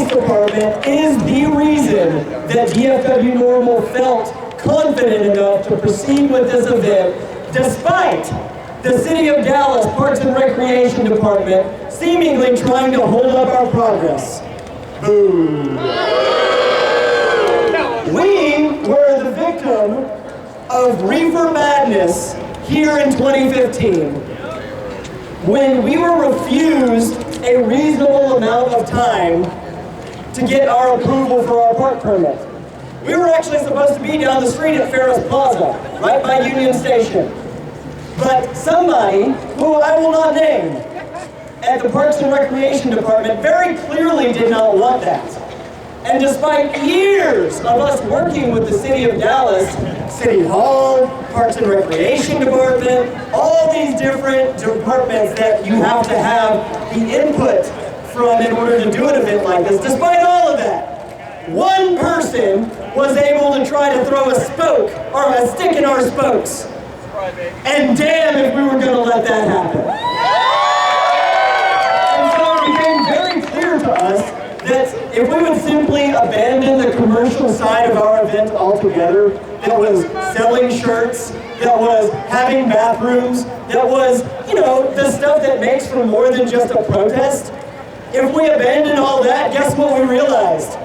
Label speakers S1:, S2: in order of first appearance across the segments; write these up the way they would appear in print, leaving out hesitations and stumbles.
S1: police department is the reason that DFW NORML felt confident enough to proceed with this event, despite the City of Dallas Parks and Recreation Department seemingly trying to hold up our progress. Boo. We were the victim of reefer madness here in 2015, when we were refused a reasonable amount of time to get our approval for our park permit. We were actually supposed to be down the street at Ferris Plaza, right by Union Station. But somebody, who I will not name, at the Parks and Recreation Department very clearly did not want that. And despite years of us working with the City of Dallas, City Hall, Parks and Recreation Department, all these different departments that you have to have the input from in order to do an event like this, despite all of that, one person was able to try to throw a spoke or a stick in our spokes. And damn if we were going to let that happen. And so it became very clear to us that if we would simply abandon the commercial side of our event altogether, that was selling shirts, that was having bathrooms, that was, the stuff that makes for more than just a protest, if we abandoned all that, guess what we realized?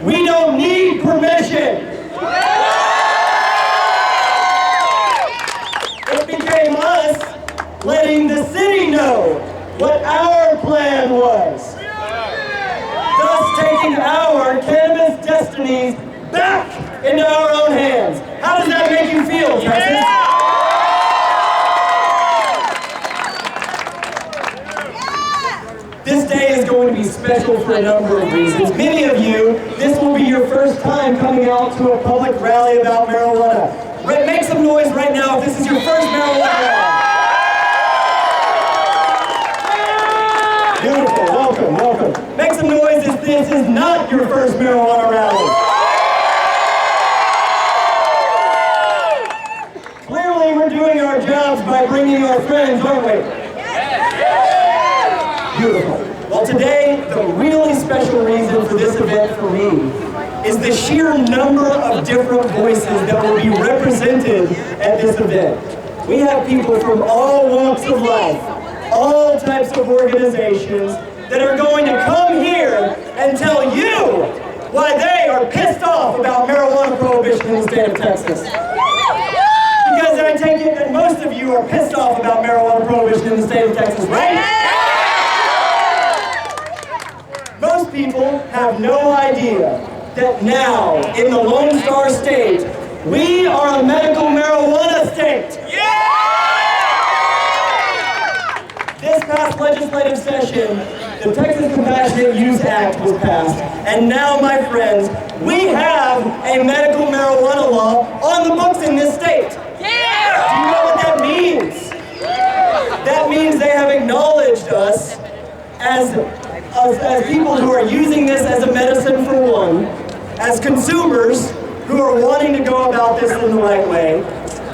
S1: We don't need permission. It became us letting the city know what our plan was. Thus taking our cannabis destinies back into our own hands. How does that make you feel, Texas? This day is going to be special for a number of reasons. Many of you, this will be your first time coming out to a public rally about marijuana. Make some noise right now if this is your first marijuana rally. Beautiful, welcome. Make some noise if this is not your first marijuana rally. Clearly we're doing our jobs by bringing our friends, aren't we? Beautiful. Well, today, the really special reason for this event for me is the sheer number of different voices that will be represented at this event. We have people from all walks of life, all types of organizations that are going to come here and tell you why they are pissed off about marijuana prohibition in the state of Texas. Because I take it that most of you are pissed off about marijuana prohibition in the state of Texas, right? Most people have no idea that now, in the Lone Star State, we are a medical marijuana state. Yeah! This past legislative session, the Texas Compassionate Use Act was passed, and now, my friends, we have a medical marijuana law on the books in this state. Yeah! Do you know what that means? That means they have acknowledged us as people who are using this as a medicine for one, as consumers who are wanting to go about this in the right way,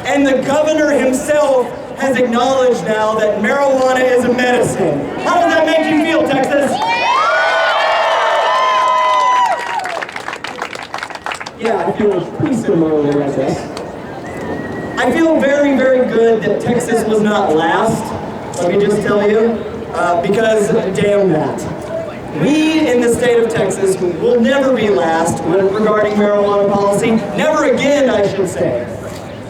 S1: and the governor himself has acknowledged now that marijuana is a medicine. How does that make you feel, Texas? Yeah, I feel pretty similarly, I guess. I feel very, very good that Texas was not last, let me just tell you, because damn that. We in the state of Texas will never be last regarding marijuana policy. Never again, I should say.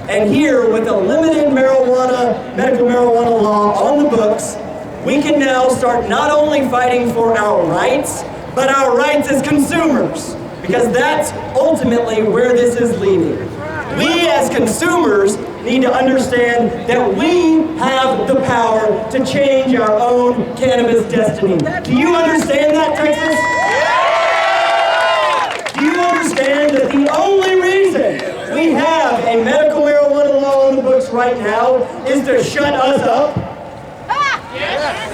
S1: And here, with a limited medical marijuana law on the books, we can now start not only fighting for our rights, but our rights as consumers. Because that's ultimately where this is leading. We as consumers need to understand that we have the power to change our own cannabis destiny. Do you understand that, Texas? Do you understand that the only reason we have a medical marijuana law on the books right now is to shut us up?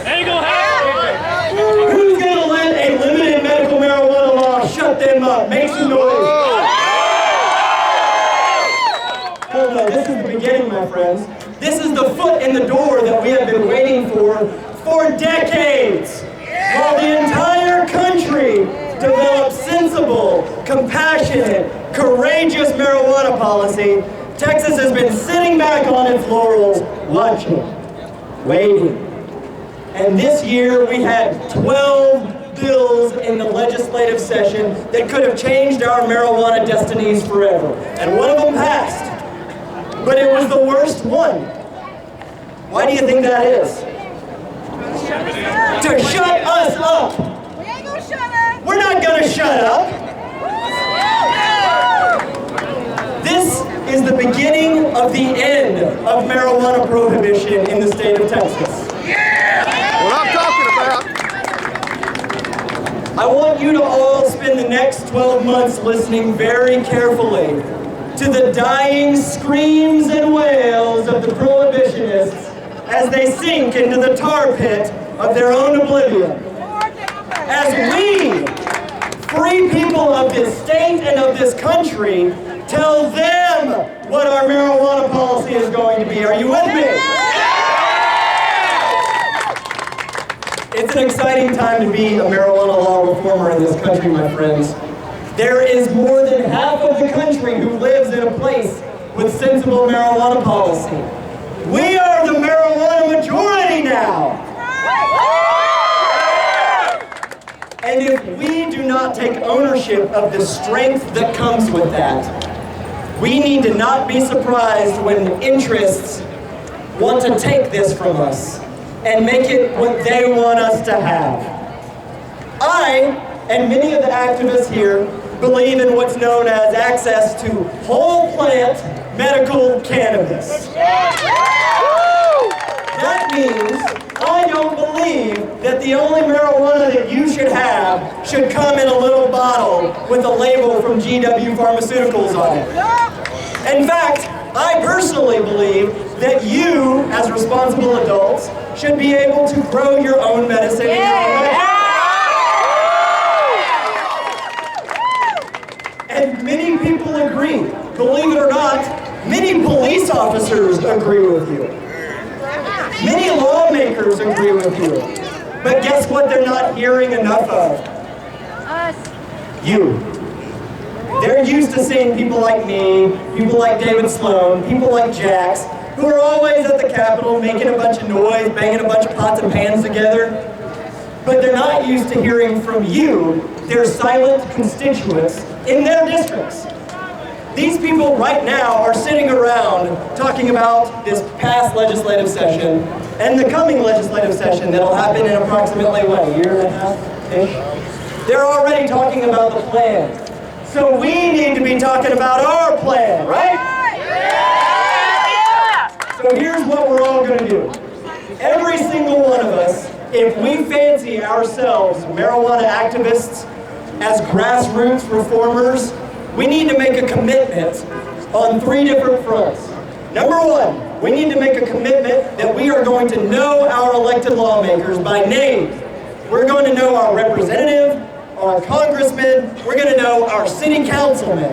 S2: Ain't gonna happen.
S1: Who's gonna let a limited medical marijuana law shut them up? Make some noise. Hold on, this is the beginning, my friends. This is the foot in the door that we have been waiting for decades. While the entire country compassionate, courageous marijuana policy, Texas has been sitting back on its laurels, watching, waiting. And this year we had 12 bills in the legislative session that could have changed our marijuana destinies forever. And one of them passed. But it was the worst one. Why do you think that is? To shut us up.
S2: We ain't gonna shut up.
S1: We're not gonna shut up. This is the beginning of the end of marijuana prohibition in the state of Texas.
S3: What I'm talking about.
S1: I want you to all spend the next 12 months listening very carefully to the dying screams and wails of the prohibitionists as they sink into the tar pit of their own oblivion. As we, free people of this state and of this country, tell them what our marijuana policy is going to be. Are you with me? It's an exciting time to be a marijuana law reformer in this country, my friends. There is more than half of the country who lives in a place with sensible marijuana policy. We are the marijuana majority now. And if we do not take ownership of the strength that comes with that, we need to not be surprised when interests want to take this from us and make it what they want us to have. I, and many of the activists here, believe in what's known as access to whole plant medical cannabis. That means I don't believe that the only marijuana that you should have should come in a little bottle with a label from GW Pharmaceuticals on it. In fact, I personally believe that you, as responsible adults, should be able to grow your own medicine in your own backyard. And many people agree. Believe it or not, many police officers agree with you. Many lawmakers agree with you. But guess what they're not hearing enough of?
S2: Us.
S1: You. They're used to seeing people like me, people like David Sloan, people like Jax, who are always at the Capitol making a bunch of noise, banging a bunch of pots and pans together. But they're not used to hearing from you, their silent constituents, in their districts. These people right now are sitting around talking about this past legislative session and the coming legislative session that'll happen in approximately, what, a year and a half-ish? They're already talking about the plan. So we need to be talking about our plan, right? So here's what we're all going to do. Every single one of us, if we fancy ourselves marijuana activists as grassroots reformers, we need to make a commitment on 3 different fronts. Number 1, we need to make a commitment that we are going to know our elected lawmakers by name. We're going to know our representative, our congressmen, we're going to know our city councilmen.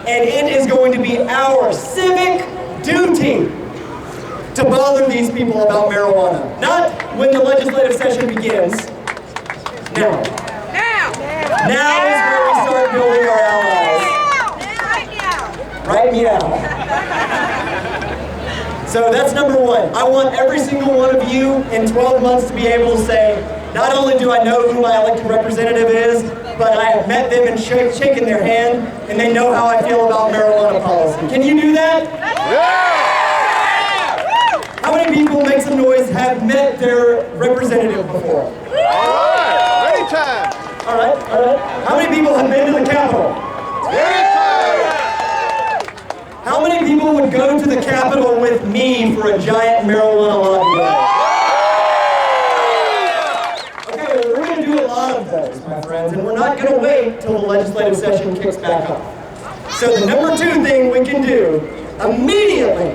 S1: And it is going to be our civic duty to bother these people about marijuana. Not when the legislative session begins. Now. Now is where we start building our allies. Right meow. So that's number 1. I want every single one of you in 12 months to be able to say, not only do I know who my elected representative is, but I have met them and shaken their hand, and they know how I feel about marijuana policy. Can you do that? Yeah! How many people, make some noise, have met their representative before?
S3: All right, anytime.
S1: All right. How many people have been to the Capitol? How many people would go to the Capitol with me for a giant marijuana lobby? Okay, well, we're going to do a lot of those, my friends, and we're not going to wait till the legislative session kicks back off. So the number 2 thing we can do immediately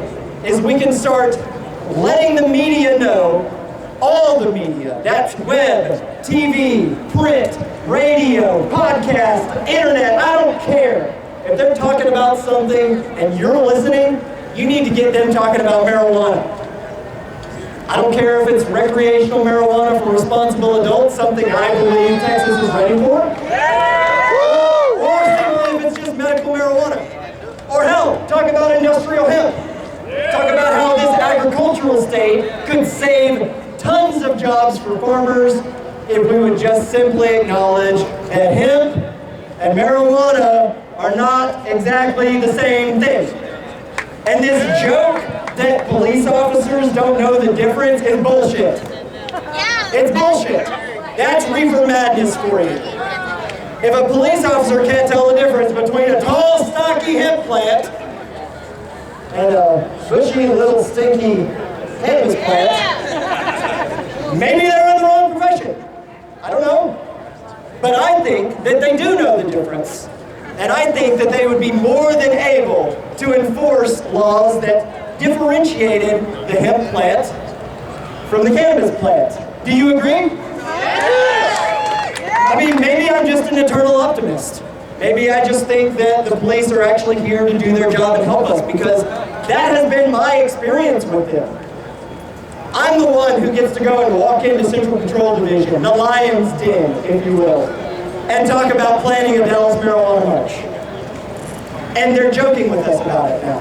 S1: is we can start letting the media know, all the media, that's web, TV, print, radio, podcast, internet, I don't care. If they're talking about something and you're listening, you need to get them talking about marijuana. I don't care if it's recreational marijuana for responsible adults, something I believe Texas is ready for, or simply jobs for farmers if we would just simply acknowledge that hemp and marijuana are not exactly the same thing. And this joke that police officers don't know the difference is bullshit. It's bullshit. That's reefer madness for you. If a police officer can't tell the difference between a tall, stocky hemp plant and a bushy, little, stinky cannabis plant, maybe they're in the wrong profession. I don't know. But I think that they do know the difference. And I think that they would be more than able to enforce laws that differentiated the hemp plant from the cannabis plant. Do you agree? I mean, maybe I'm just an eternal optimist. Maybe I just think that the police are actually here to do their job and help us, because that has been my experience with them. I'm the one who gets to go and walk into Central Control Division, the lion's den, if you will, and talk about planning a Dallas marijuana march. And they're joking with us about it now.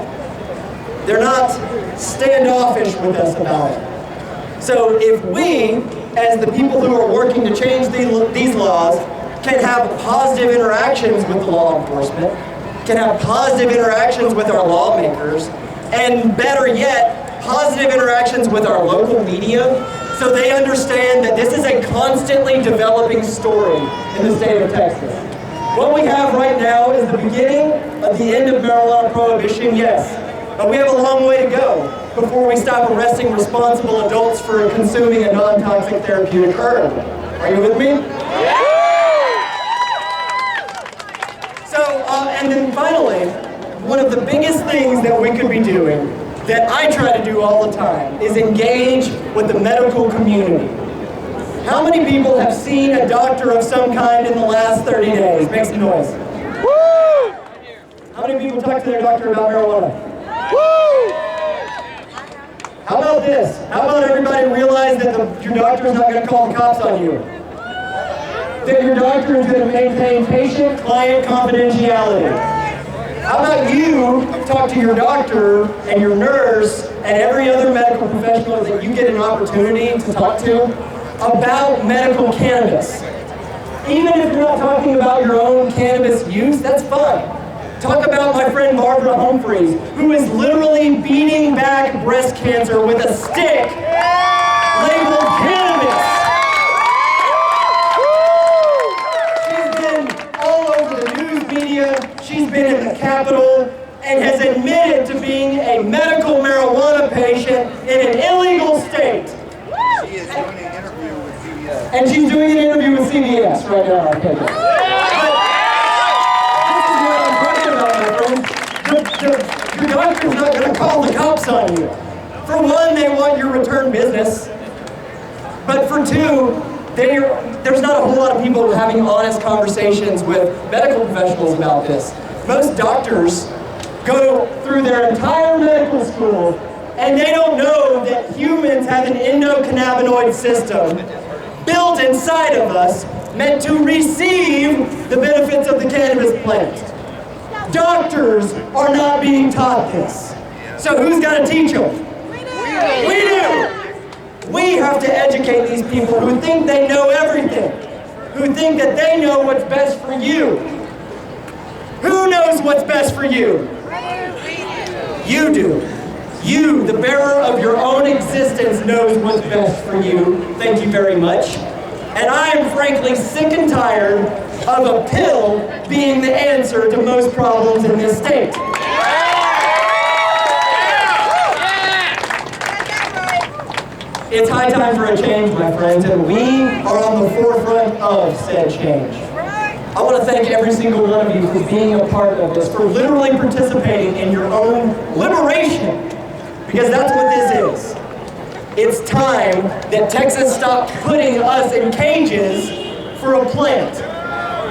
S1: They're not standoffish with us about it. So if we, as the people who are working to change these laws, can have positive interactions with the law enforcement, can have positive interactions with our lawmakers, and better yet, positive interactions with our local media, so they understand that this is a constantly developing story in the state of Texas. What we have right now is the beginning of the end of marijuana prohibition, yes, but we have a long way to go before we stop arresting responsible adults for consuming a non-toxic therapeutic herb. Are you with me? So, and then finally, one of the biggest things that we could be doing, that I try to do all the time, is engage with the medical community. How many people have seen a doctor of some kind in the last 30 days? Make some noise. Woo! How many people talk to their doctor about marijuana? Woo! How about this? How about everybody realize that your doctor is not going to call the cops on you? That your doctor is going to maintain patient-client confidentiality. How about you talk to your doctor and your nurse and every other medical professional that you get an opportunity to talk to about medical cannabis? Even if you're not talking about your own cannabis use, that's fine. Talk about my friend Barbara Humphreys, who is literally beating back breast cancer with a stick labeled cannabis. She's been all over the news media, she's been in the Capitol, and has admitted to being a medical marijuana patient in an illegal state.
S4: She is doing an interview with CBS.
S1: And she's doing an interview with CBS right now. Okay, good. Your doctor's not going to call the cops on you. For one, they want your return business. But for two, there's not a whole lot of people having honest conversations with medical professionals about this. Most doctors go through their entire medical school and they don't know that humans have an endocannabinoid system built inside of us meant to receive the benefits of the cannabis plant. Doctors are not being taught this. So who's got to teach them? We do. We have to educate these people who think they know everything, who think that they know what's best for you. Who knows what's best for you? You do. You, the bearer of your own existence, knows what's best for you. Thank you very much. And I am frankly sick and tired of a pill being the answer to most problems in this state. It's high time for a change, my friends, and we are on the forefront of said change. I want to thank every single one of you for being a part of this, for literally participating in your own liberation, because that's what this is. It's time that Texas stopped putting us in cages for a plant.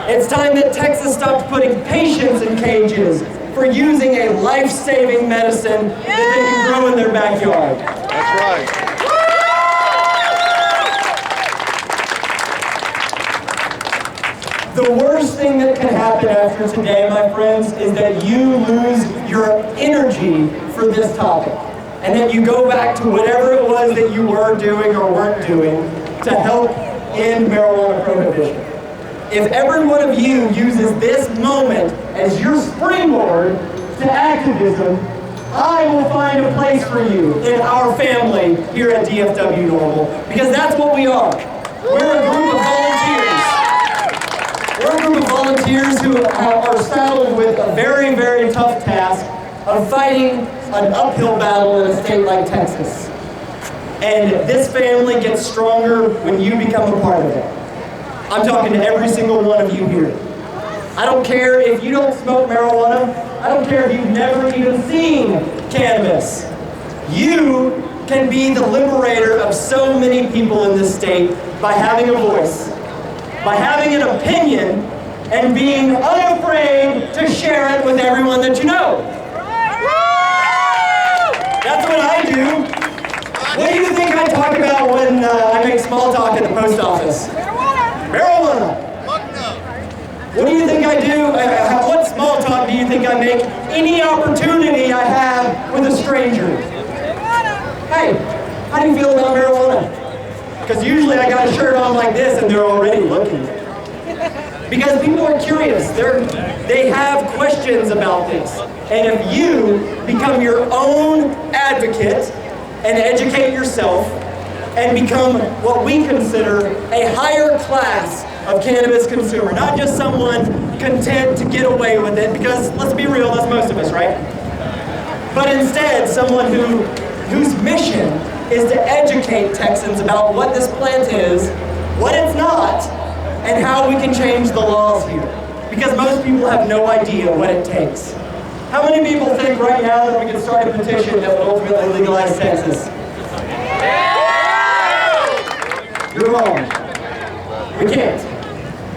S1: It's time that Texas stopped putting patients in cages for using a life-saving medicine that they can grow in their backyard.
S3: That's right.
S1: The worst thing that can happen after today, my friends, is that you lose your energy for this topic. And that you go back to whatever it was that you were doing or weren't doing to help end marijuana prohibition. If every one of you uses this moment as your springboard to activism, I will find a place for you in our family here at DFW NORML, because that's what we are. We're a group of volunteers. We're a group of volunteers who are saddled with a very, very tough task of fighting an uphill battle in a state like Texas. And this family gets stronger when you become a part of it. I'm talking to every single one of you here. I don't care if you don't smoke marijuana. I don't care if you've never even seen cannabis. You can be the liberator of so many people in this state by having a voice, by having an opinion, and being unafraid to share it with everyone that you know. That's what I do. What do you think I talk about when I make small talk at the post office? Marijuana. What do you think I do? What small talk do you think I make any opportunity I have with a stranger? Hey, how do you feel about marijuana? Because usually I got a shirt on like this and they're already looking. Because people are curious. They have questions about this. And if you become your own advocate and educate yourself and become what we consider a higher class of cannabis consumer, not just someone content to get away with it, because let's be real, that's most of us, right? But instead, someone whose mission is to educate Texans about what this plant is, what it's not, and how we can change the laws here. Because most people have no idea what it takes. How many people think right now that we can start a petition that would ultimately legalize Texas? You're wrong. We can't.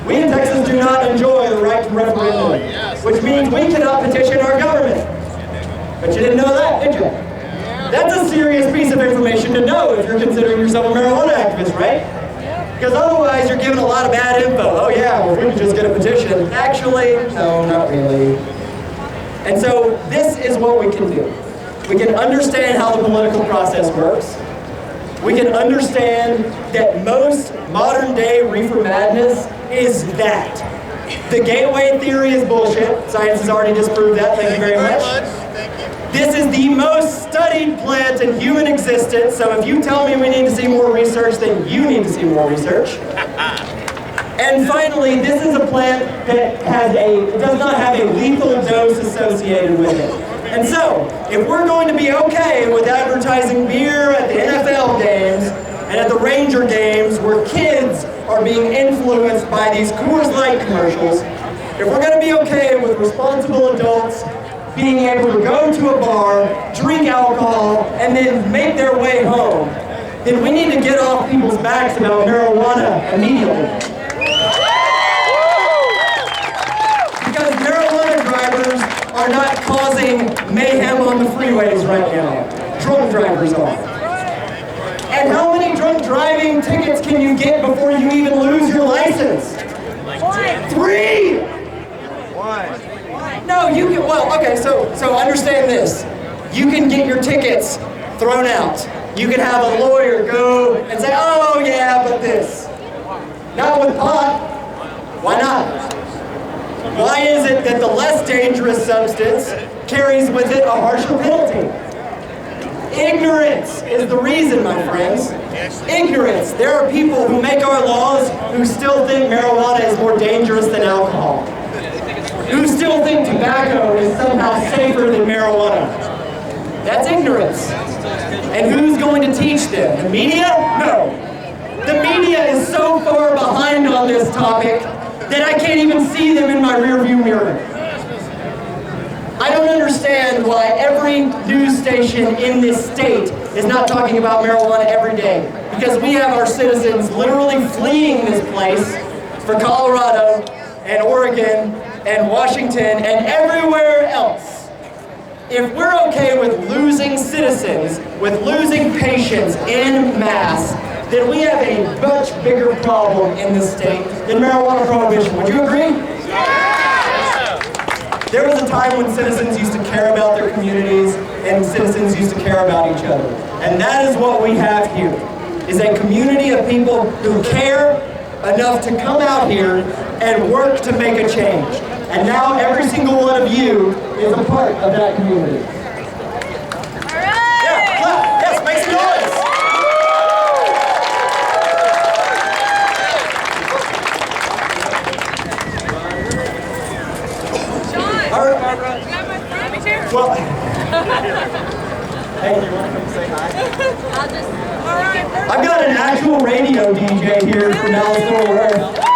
S1: We in Texas do not enjoy the right to referendum, which means we cannot petition our government. But you didn't know that, did you? That's a serious piece of information to know if you're considering yourself a marijuana activist, right? Because otherwise you're giving a lot of bad info. Oh yeah, well if we could just get a petition. Actually, no, not really. And so this is what we can do. We can understand how the political process works. We can understand that most modern day reefer madness is that. The gateway theory is bullshit. Science has already disproved that. Thank you very much. This is the most studied plant in human existence, so if you tell me we need to see more research, then you need to see more research. And finally, this is a plant that does not have a lethal dose associated with it. And so, if we're going to be okay with advertising beer at the NFL games and at the Ranger games where kids are being influenced by these Coors Light commercials, if we're going to be okay with responsible adults being able to go to a bar, drink alcohol, and then make their way home, then we need to get off people's backs about marijuana immediately. Because marijuana drivers are not causing mayhem on the freeways right now. Drunk drivers are. And how many drunk driving tickets can you get before you even lose your license? 3! No, you can, well, okay, so understand this. You can get your tickets thrown out. You can have a lawyer go and say, oh yeah, but this. Not with pot. Why not? Why is it that the less dangerous substance carries with it a harsher penalty? Ignorance is the reason, my friends. Ignorance. There are people who make our laws who still think marijuana is more dangerous than alcohol. Who still think tobacco is somehow safer than marijuana. That's ignorance. And who's going to teach them? The media? No. The media is so far behind on this topic that I can't even see them in my rearview mirror. I don't understand why every news station in this state is not talking about marijuana every day. Because we have our citizens literally fleeing this place for Colorado and Oregon and Washington and everywhere else. If we're okay with losing citizens, with losing patients en masse, then we have a much bigger problem in this state than marijuana prohibition. Would you agree? There was a time when citizens used to care about their communities and citizens used to care about each other. And that is what we have here. is a community of people who care enough to come out here and work to make a change. And now every single one of you is a part of that community. Yeah, clap. Yes, make some noise. All right. Well, hey, you want to come say hi? I've got an actual radio DJ here from Dallas, Fort Worth.